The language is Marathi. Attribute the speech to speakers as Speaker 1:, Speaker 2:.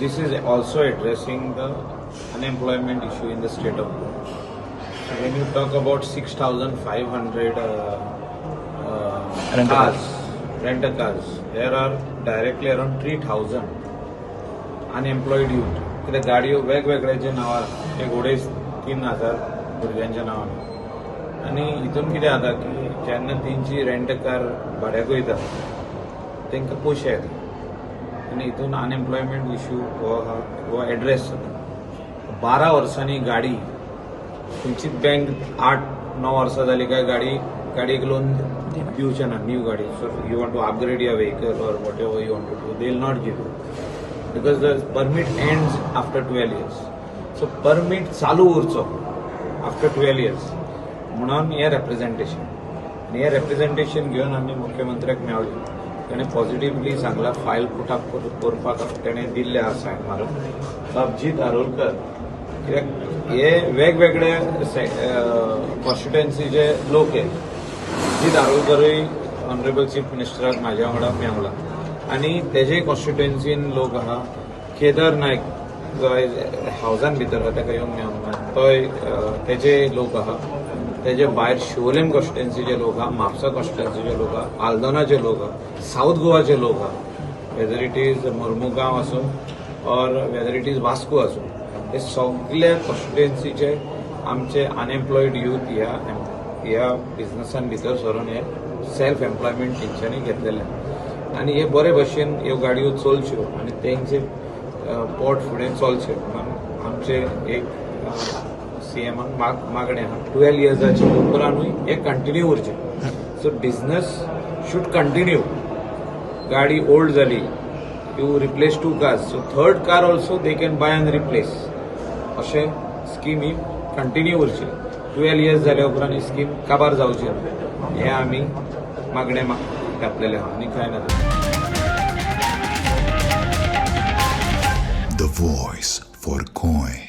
Speaker 1: this is also addressing the unemployment issue in the state of Goa. So when you talk about 6,500 rental cars, there are directly around 3,000 unemployed youth. कित्याक गाडयो वेगवेगळ्याच्या नांवार एक उडेच 3,000 भुरग्यांच्या नांवान आनी हितून कितें जाता की जेन्ना तेंची रेंट कार भाड्याक वयता तांकां पयशे येता आनी हितून अनएम्प्लॉयमेंट इश्यू हो एड्रेस जाता. 12 वर्सांनी गाडी खंयचीच बँक 8-9 वर्सां जाली काय गाडयेक लोन दिवचे ना न्यू गाडी. So you want to upgrade your vehicle or whatever you want to do, they will not give you because the permit ends after 12 years. So permit चालू उरचो आफ्टर 12 years म्हणून हें रेप्रेजेंटेशन आनी हें रेप्रेजेंटेशन घेवन आमी मुख्यमंत्र्याक मेळ्ळे. ताणें पॉझिटिव्हली सांगला फायल पुटअप करपाक ताणें दिल्ले आसा सायन मारून. अभिजीत धारोलकर कित्याक हे वेगवेगळे कॉन्स्टिट्युएन्सीचे लोक आहेत. अभिजीत धारोलकरूय ऑनरेबल चीफ मिनिस्टराक म्हाज्या वांगडा मेवला आनी तेजे कॉन्स्टिट्युएन्सीन लोक आहा. केदार नायक जो हावजान भितर आहा ताका येवन मेवना, तोय तेजे लोक आहा. तेजे भायर शिवोलेम कॉन्स्टिट्युएन्सीचे लोक आहा, म्हापसा कॉन्स्टिट्युएन्सीचे लोक आहा, आल्दोनाचे लोक आहा, साऊथ गोवाचे लोक आहा, वेदर इट इज मुर्मुगांव आसूं और वेदर इट इज वास्को आसूं. हे सगळे कॉन्स्टिट्युएन्सीचे आमचे अनएम्प्लॉयड यूथ ह्या बिझनसान भितर सरून हे सेल्फ एम्प्लॉयमेंट तेंच्यांनी घेतलेले आनी हे बरे भशेन ह्यो गाडयो चलच्यो आनी तेंचे पोट फुडें चलचें म्हणून आमचे एक सीएमान मागणें आहा 12 yearsच्या उपरांतूय हे कंटिन्यू उरचें. So business should continue. गाडी ओल्ड जाली, you replace 2 cars, so 3rd car also they can buy and replace. अशें स्कीम ही कंटिन्यू उरची. 12 years जाल्या उपरांत ही स्कीम काबार जावची ना हें आमी मागणें घातलेलें आहा आनी कांय ना.
Speaker 2: The voice for Coin.